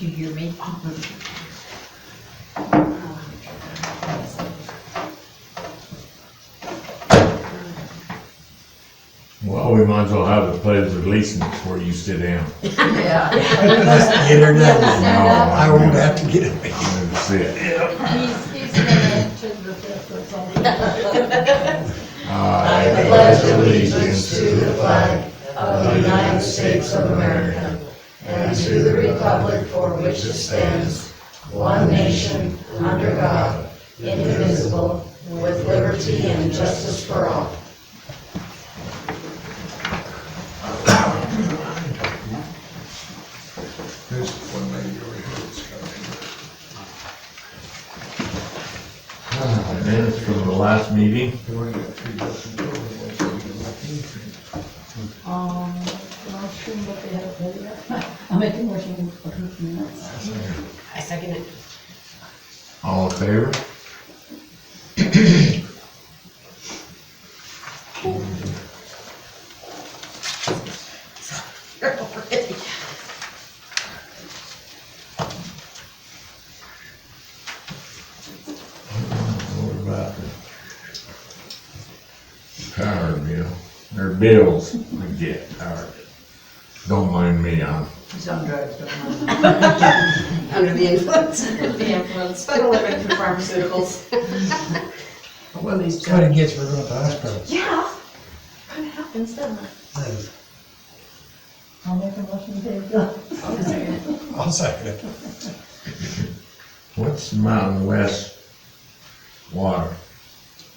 you hear me? Well, we might as well have the pledge of allegiance before you sit down. Yeah. Get her done. No, I won't have to get it. I'm gonna sit. He's gonna to the fifth or something. I pledge allegiance to the flag of the United States of America and to the republic for which it stands, one nation, under God, indivisible, with liberty and justice for all. There's one lady over here that's coming. Minutes from the last meeting. We only got 3 dozen over Well, sure, but they haven't paid yet. I'll make a motion to approve the minutes. I second it. All in favor? What about the power bill, or bills? I get power. Don't mind me, He's on drugs, don't mind. Under the influence. The influence. But living through pharmaceuticals. Well, he's That's what got, it gets for going to the hospital. Yeah. Kind of happens, doesn't it? I'll make a motion to pay the bill. I'll second it. what's Mountain West water?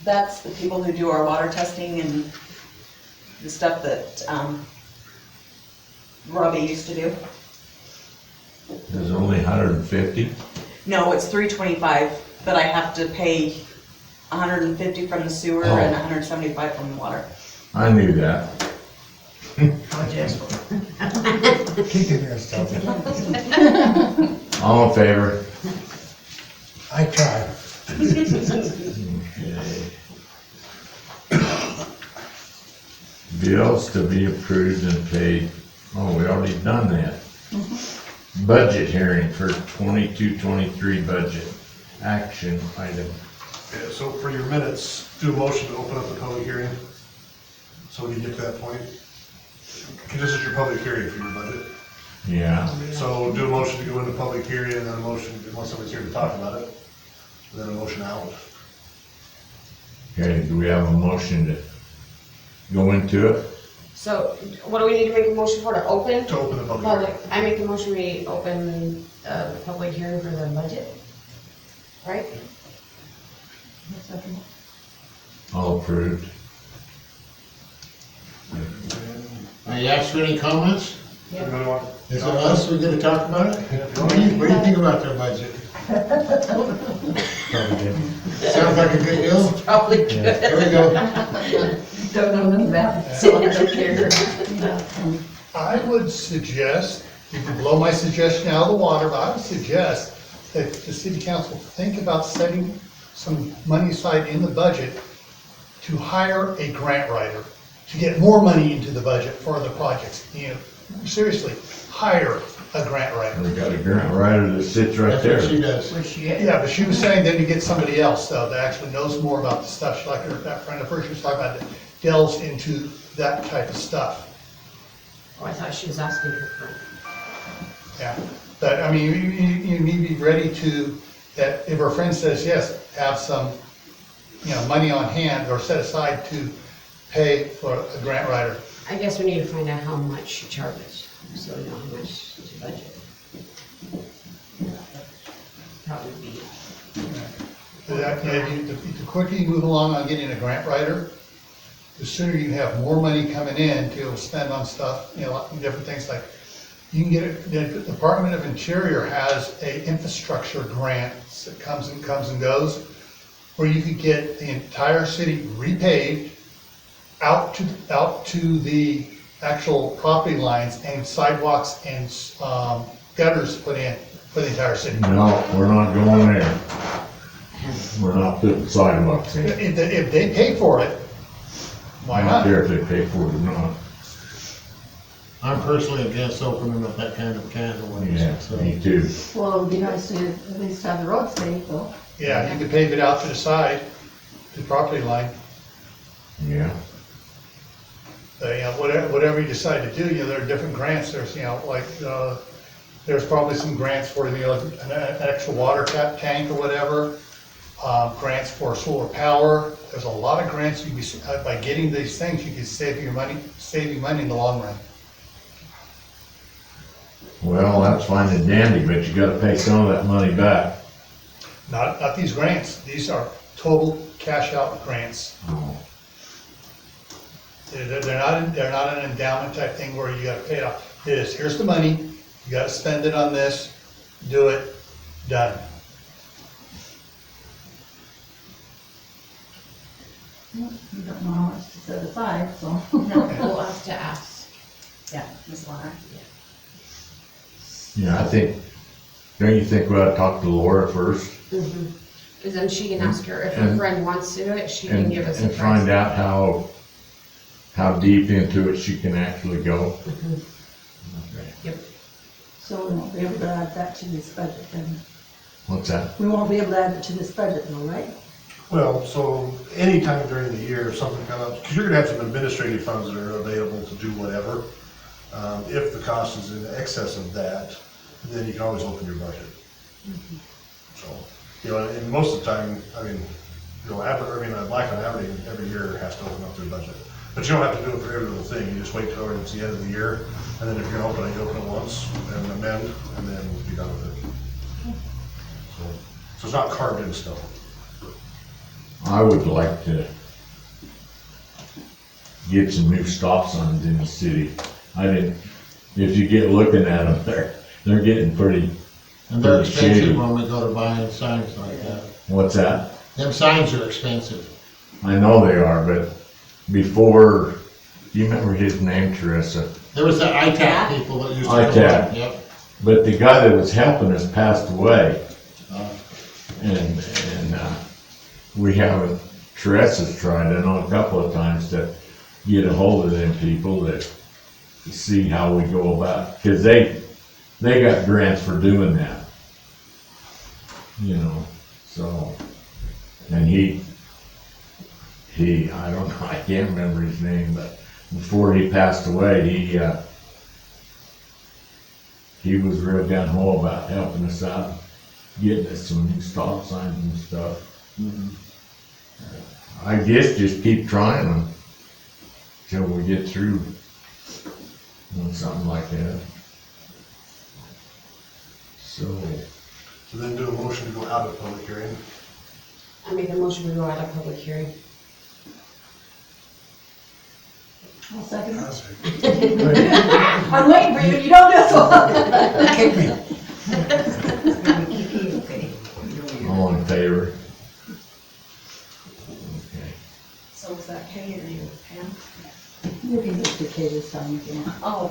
That's the people who do our water testing and the stuff that, Robbie used to do. There's only 150. No, it's $325, but I have to pay $150 from the sewer Oh. and $175 from the water. I knew that. I'll just for it. Keep it there and stuff. All in favor? I tried. Bills to be approved and paid. Oh, we already done that. Budget hearing for 22-23 budget. Action item. Yeah, so for your minutes, do a motion to open up the public hearing. So when you get to that point, this is your public hearing for your budget. Yeah. So do a motion to go into public hearing and then a motion, unless somebody's here to talk about it, and then a motion out. Okay, do we have a motion to go into it? So, what do we need to make a motion for, to open? To open the public Public, hearing. I make a motion we open, the public hearing for the budget, right? All approved. I asked for any comments? Anybody want? Is it us we're gonna talk about it? What do you think about their budget? Sounds like a good deal? Probably good. There we go. Don't know nothing about it, so I don't care. I would suggest, you can blow my suggestion out of the water, but I would suggest that the city council think about setting some money aside in the budget to hire a grant writer, to get more money into the budget for the projects. You know, seriously, hire a grant writer. We got a grant writer that sits right That's what she there. does. Which she Yeah, but she was saying then you get somebody else though, that actually knows more about the stuff. She, like her, that friend of hers, she was talking about, that delves into that type of stuff. Oh, I thought she was asking her for. Yeah, but I mean, you need to be ready to, that if our friend says yes, have some, you know, money on hand or set aside to pay for a grant writer. I guess we need to find out how much she charges, so we know how much to budget. Probably be. The quicker you move along on getting a grant writer, the sooner you have more money coming in to be able to spend on stuff, you know, different things like, you can get it, the Department of Interior has a infrastructure grant that comes and goes, where you could get the entire city repaved out to the actual property lines and sidewalks and gutters put in for the entire city. No, we're not going there. We're not putting sidewalks in. If they pay for it, why I don't not? care if they pay for it or not. I'm personally against opening up that kind of can of worms, Yeah, so. me too. Well, it'd be nice to at least have the roads paved though. Yeah, you can pave it out to the side, the property line. Yeah. You know, whatever you decide to do, you know, there are different grants, there's, you know, like, there's probably some grants for, you know, an extra water tank or whatever, grants for solar power, there's a lot of grants you can be, by getting these things, you can save you money in the long run. Well, that's fine and dandy, but you gotta pay some of that money back. Not these grants, these are total cash out grants. Oh. They're not an endowment type thing where you gotta pay it off. It is, here's the money, you gotta spend it on this, do it, done. You don't know how much to set aside, so. No, we'll have to ask. Yeah, Ms. Lana. Yeah, don't you think we ought to talk to Laura first? Because then she can ask her if her And- friend wants to do it, she can And, give us a and price. find out how deep into it she can actually go? Okay. So we won't be able to add that to this budget then. What's that? We won't be able to add it to this budget though, right? Well, so anytime during the year, if something comes up, because you're gonna have some administrative funds that are available to do whatever. If the cost is in excess of that, then you can always open your budget. So, you know, and most of the time, I mean, you know, Black and Aberdeen every year has to open up their budget. But you don't have to do it for every little thing, you just wait till it's the end of the year, and then if you're gonna open it, you open it once, and amend, and then be done with it. So it's not carved in stone. I would like to get some new stop signs in the city. If you get looking at them, they're getting pretty, And they're Pretty shady. expensive when we go to buying signs like that. what's that? Them signs are expensive. I know they are, but before, do you remember his name, Teresa? There was the ITAC people that used to. come ITAC. on, Yep. But the guy that was helping us passed away. Uh, And we haven't, Teresa's tried, I know, a couple of times to get a hold of them people that see how we go about, cause they got grants for doing that. You know, so, and he, I don't know, I can't remember his name, but before he passed away, he was real gung ho about helping us out, getting us some new stop signs and stuff. I guess just keep trying them till we get through on something like that. So, So then do a motion to go out of public hearing. I make a motion to go out of public hearing. I'll second it. I'll say, I'm waiting for you, you don't do it. kick me. all in favor? Okay. So is that Kay or you, Pam? You can just decay this time if you want. Oh.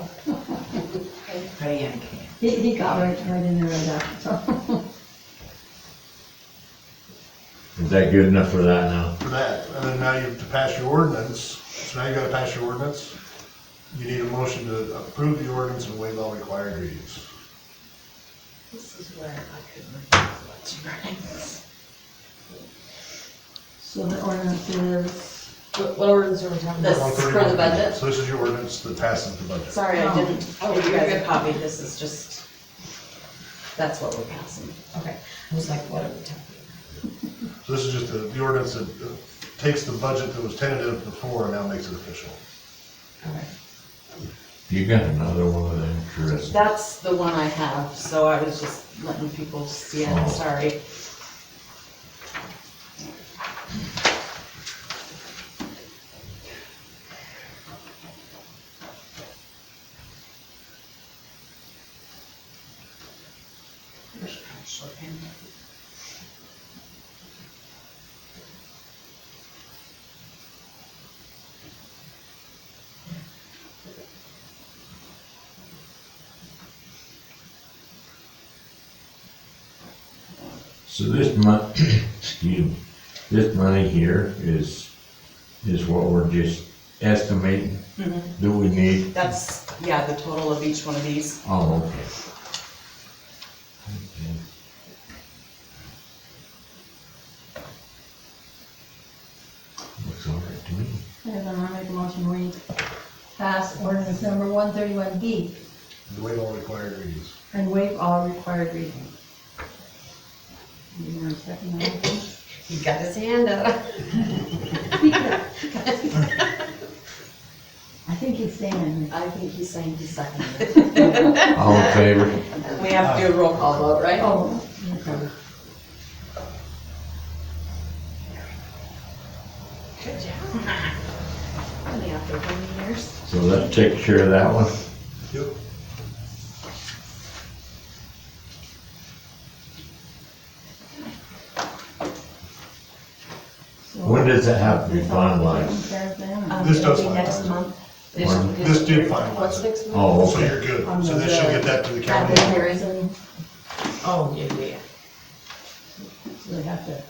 Diane Kay. He got right in there right after, so. Is that good enough for that now? For that, and then now you have to pass your ordinance, so now you gotta pass your ordinance. You need a motion to approve the ordinance and waive all required readings. This is where I couldn't remember what's right. So the ordinance is, What ordinance are we talking This- about? for the budget? So this is your ordinance that passes the budget. Sorry, I didn't, Oh, if you you're guys good. have copied, this is just, that's what we're passing. Okay, I was like, what are we talking So this is just the ordinance that takes the budget that was tentative before and now makes it official. about? Okay. You got another one of them, Teresa? That's the one I have, so I was just letting people see it, Oh. sorry. So this excuse me, this money here is what we're just estimating that we need? That's, yeah, the total of each one of these. Oh, okay. Okay. Looks all right to me. And then I make a motion, we pass ordinance number 131B The waive all required readings. and waive all required readings. You want to second that? He got his hand up. I think he's saying, I think he's saying he's seconding it. All in favor? We have to do a roll call vote, right? oh, okay. Good job. Only after 20 years. So that takes care of that one. Yep. When does it have to be finalized? This does It'll be next finalize it. month. This did finalize What's it. next month? Oh, So okay. you're good. So this should get that to the county. Oh, yeah. So they have to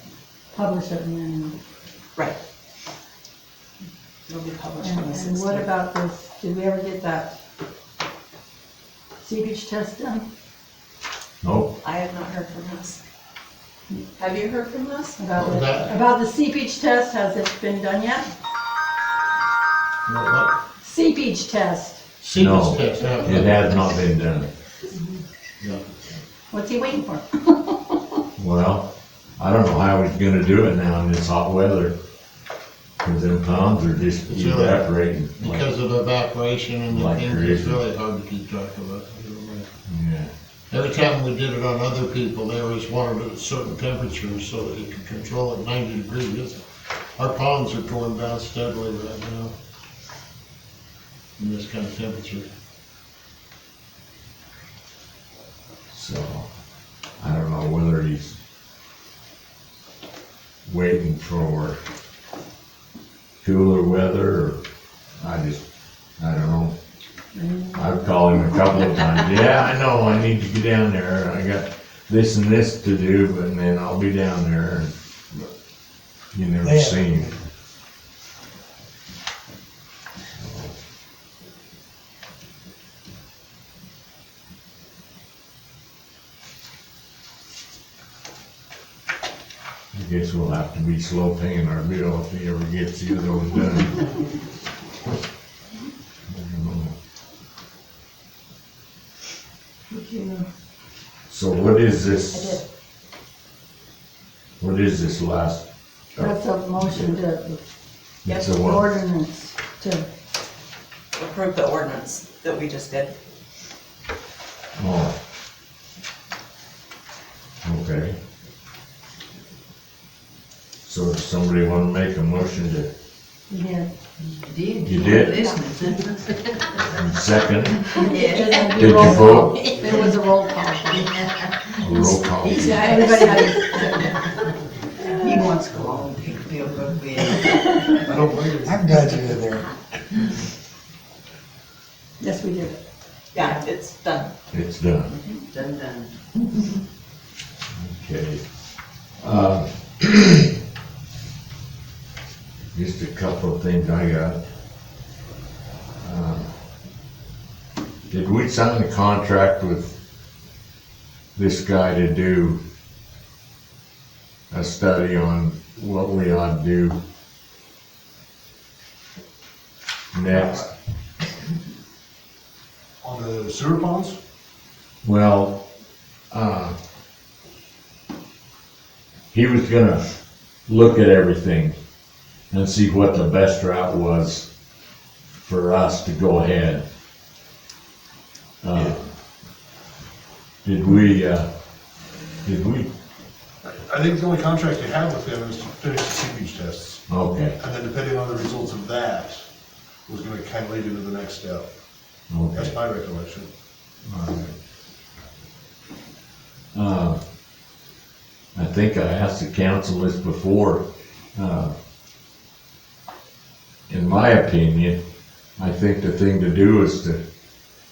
publish it and then, Right. It'll be published on the and what 16th. about this, did we ever get that seepage test done? Nope. I have not heard from us. Have you heard from us? About What was the, that? about the seepage test, has it been done yet? What? Seepage test, No, Sequence test, yeah. it has not been done. Yeah. what's he waiting for? Well, I don't know how he's gonna do it now in this hot weather. Cause them ponds are just It's really- evaporating. Because of evaporation and the Like things, it's crazy. really hard to keep track of it. Yeah. Every time we did it on other people, they always wanted it at certain temperatures so that you could control it 90 degrees. Our ponds are going down steadily right now in this kind of temperature. So, I don't know whether he's waiting for cooler weather or I don't know. I've called him a couple of times. Yeah, I know, I need to get down there. I got this and this to do, but then I'll be down there. And you never Yeah. see him. I guess we'll have to be slow paying our bill if he ever gets the other one done. I don't know. Would you- So what is I this? did. What is this last? That's a motion to, It's a what? ordinance to, Approve the ordinance that we just did. Oh. Okay. So does somebody want to make a motion to yeah. You did? second, Did did you vote? There was a roll call. A roll call. Everybody had, He wants to go home and take a feel good bed. I don't blame you. I'm glad you did there. yes, we did. Yeah, it's done. It's done. Done, done. Okay. Just a couple of things I got. Did we sign a contract with this guy to do a study on what we ought to do next? On the sewer ponds? Well, he was gonna look at everything and see what the best route was for us to go ahead. Did we, I think the only contract you have with them is to finish the seepage tests. okay, And then depending on the results of that, was gonna kind of lead into the next step. That's okay. my recollection. All right. I think I asked the council this before. In my opinion, I think the thing to do is to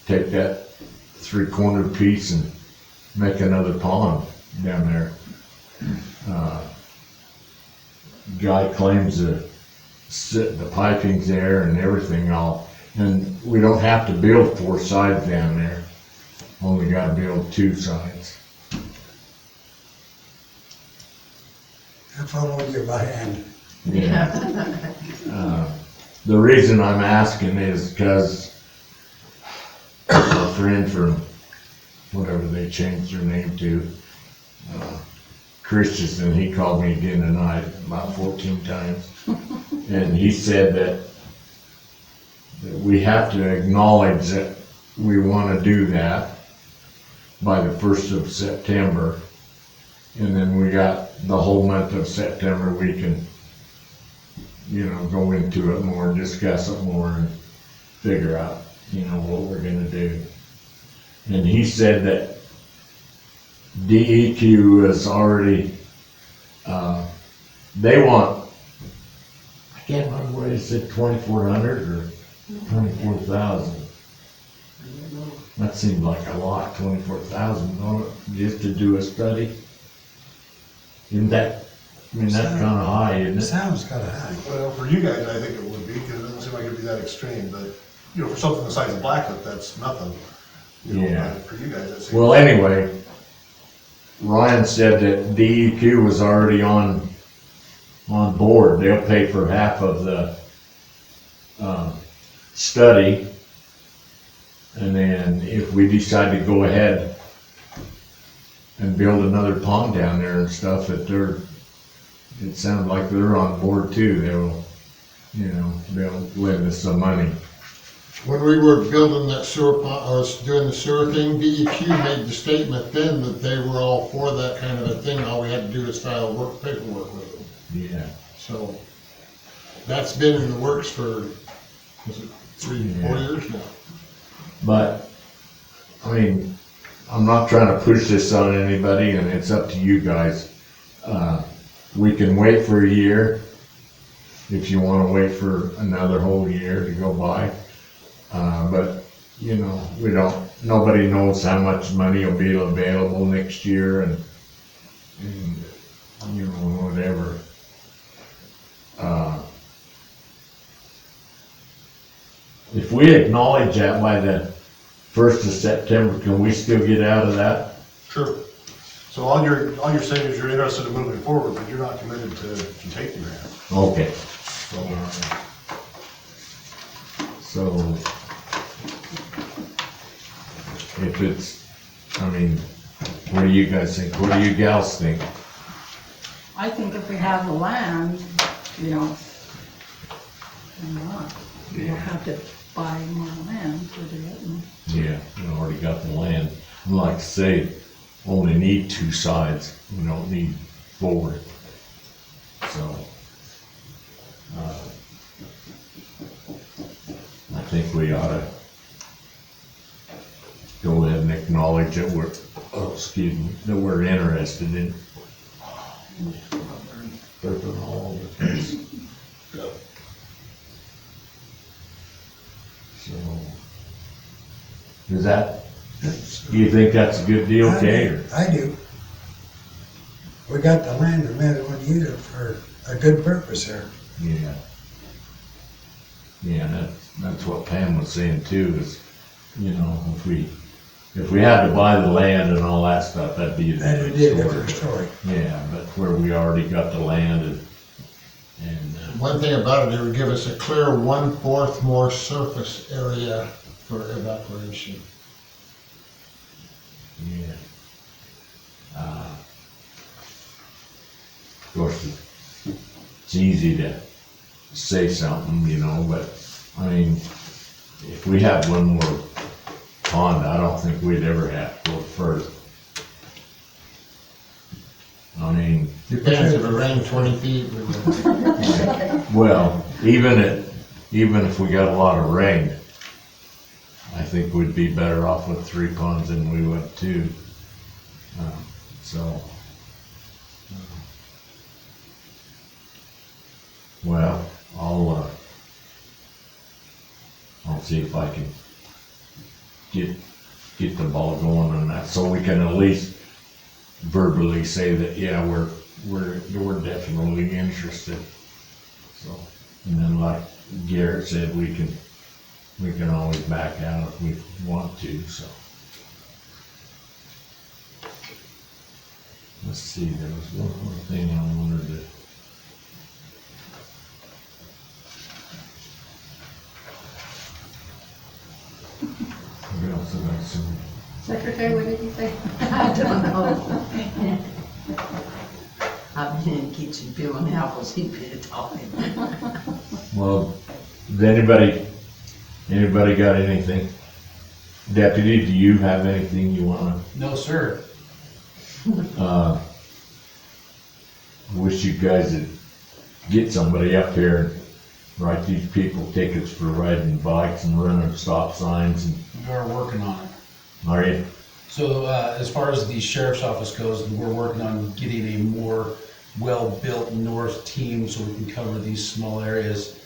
take that three-corner piece and make another pond down there. Guy claims the piping's there and everything all. And we don't have to build 4 sides down there. Only gotta build 2 sides. I followed you by hand. Yeah. The reason I'm asking is because our friend from whatever they changed their name to, Christensen, he called me again tonight about 14 times. And he said that we have to acknowledge that we want to do that by the 1st of September. And then we got the whole month of September, we can, go into it more, discuss it more, and figure out, what we're gonna do. And he said that DEQ is already, they want, I can't remember what he said, 2,400 or 24,000. That seemed like a lot, 24,000, just to do a study. Isn't that, that's kinda high, isn't It it? sounds kinda high. Well, for you guys, I think it would be, because it doesn't seem like it'd be that extreme, but, for something the size of Blackfoot, that's nothing. Yeah. But for you guys, that seems. Well, anyway, Ryan said that DEQ was already on board. They'll pay for half of the study. And then if we decide to go ahead and build another pond down there and stuff, it sounds like they're on board too. They'll lend us some money. When we were building that sewer plant, I was doing the sewer thing, DEQ made the statement then that they were all for that kind of a thing. All we had to do is file paperwork with them. Yeah. So that's been in the works for, was it 3-4 years now? But, I'm not trying to push this on anybody, and it's up to you guys. We can wait for a year, if you wanna wait for another whole year to go by. But, nobody knows how much money will be available next year and whatever. If we acknowledge that by the 1st of September, can we still get out of that? Sure. So all you're saying is you're interested in moving forward, but you're not committed to taking the grant. Okay. So, if it's, what do you guys think? What do you gals think? I think if we have the land, why not? We don't have to buy more land to do it. And Yeah, we already got the land. And like I say, only need 2 sides. We don't need 4. So, I think we ought to go ahead and acknowledge that that we're interested in. Burping all over the place. So, do you think that's a good deal, Kay? or- I do. We got the land, we might as well use it for a good purpose here. Yeah. Yeah, that's what Pam was saying too, is, if we had to buy the land and all that stuff, that'd be a That'd be a different different story. story. Yeah, but where we already got the land and One thing about it, it would give us a clear 1/4 more surface area for evaporation. yeah. Of course, it's easy to say something, but, if we had one more pond, I don't think we'd ever have to go further. Depends if it rained 20 feet. we would- Well, even if we got a lot of rain, I think we'd be better off with 3 ponds than we would 2. Well, I'll see if I can get the ball going on that, so we can at least verbally say that, yeah, we're definitely interested. So, and then like Garrett said, we can we can always back out if we want to, so. Let's see, there was one more thing I wanted to. What else did I say? Secretary, what did you say? I don't know. I've been in the kitchen peeling apples, he's been talking. Well, does anybody got anything? Deputy, do you have anything you wanna, No, sir. wish you guys would get somebody up here and write these people tickets for riding bikes and running stop signs and, We are working on it. are you? So, as far as the sheriff's office goes, we're working on getting a more well-built north team so we can cover these small areas.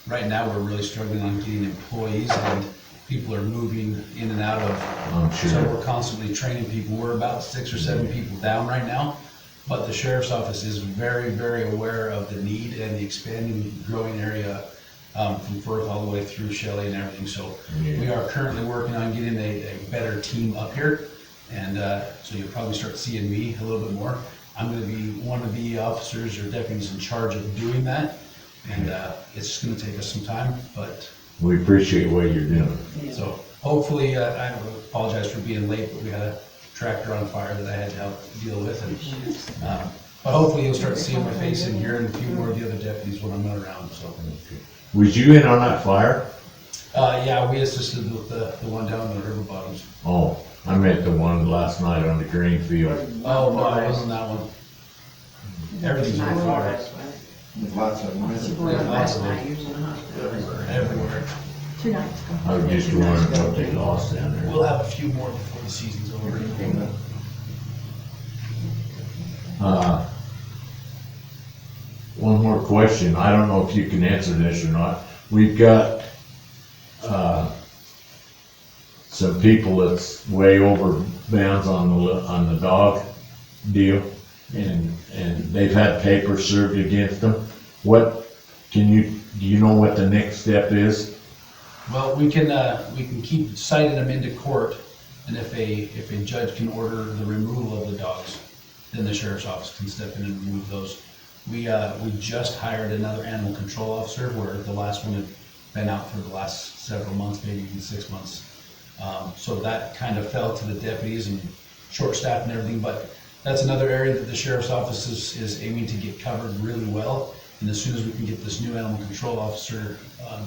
Right now, we're really struggling on getting employees, and people are moving in and out of. I'm So sure. we're constantly training people. We're about 6 or 7 people down right now, but the sheriff's office is very, very aware of the need and the expanding, growing area from Firth all the way through Shelley and everything. So we are currently working on getting a better team up here, and so you'll probably start seeing me a little bit more. I'm going to be one of the officers or deputies in charge of doing that, and it's just going to take us some time, but We appreciate what you're doing. so hopefully, I apologize for being late, but we had a tractor on fire that I had to help deal with. And, but hopefully you'll start seeing my face in here and a few more of the other deputies when I'm not around, so. Was you in on that fire? Yeah, we assisted with the one down in the river bottoms. Oh, I meant the one last night on the green field. Oh, no, it wasn't that one. Everything's on fire. Lots of them. Lots of them. Everywhere. Everywhere. 2 nights ago. I was just wondering what they lost down there. We'll have a few more before the season's over. One more question. I don't know if you can answer this or not. We've got, some people that's way over bounds on the dog deal, and they've had papers served against them. Do you know what the next step is? Well, we can keep citing them into court, and if a judge can order the removal of the dogs, then the sheriff's office can step in and remove those. We just hired another animal control officer, where the last one had been out for the last several months, maybe even 6 months. So that kind of fell to the deputies and short staff and everything, but that's another area that the sheriff's office is aiming to get covered really well. And as soon as we can get this new animal control officer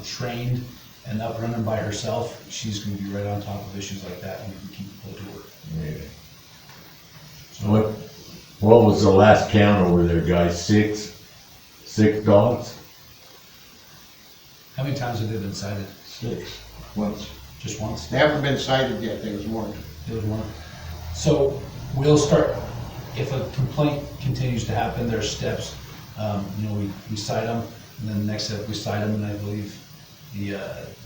trained and up running by herself, she's gonna be right on top of issues like that, and we can keep hold to work. What was the last count over there, guys? 6 dogs? How many times have they been cited? 6, once. Just once? They haven't been cited yet, there was one. There was one. So we'll start, if a complaint continues to happen, there's steps. We cite them, and then the next step, we cite them, and I believe the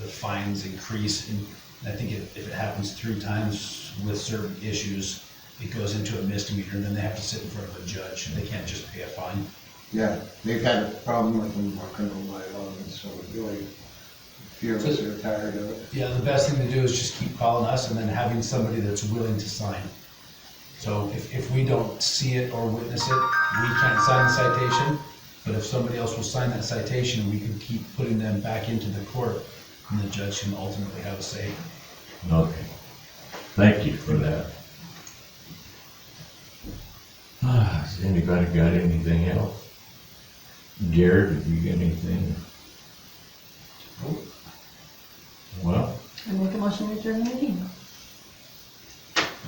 fines increase. And I think if it happens 3 times with certain issues, it goes into a misdemeanor, and then they have to sit in front of a judge, and they can't just pay a fine. Yeah, they've had a problem with them, criminal bylaw, and so really, few of us are tired of it. Yeah, the best thing to do is just keep calling us and then having somebody that's willing to sign. So if we don't see it or witness it, we can't sign the citation, but if somebody else will sign that citation, we can keep putting them back into the court, and the judge can ultimately have a say. Okay. Thank you for that. Has anybody got anything else? Jared, have you got anything? Well, I make a motion to adjourn the meeting.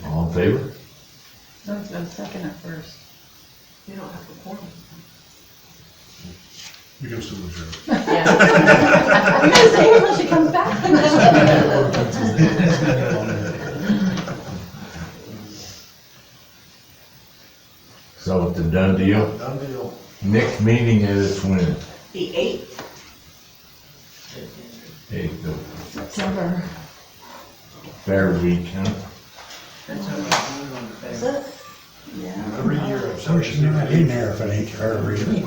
all in favor? No, it's got a second at first. We don't have to form. You can still adjourn. You're gonna stay here until she comes back? So it's a done deal? Done deal. Next meeting is when? The 8th. 8th of September. Fair Week, huh? That's what we're doing on the Is fair. it? Yeah. Every year, I'm Of course, you're not in there if it ain't your reason.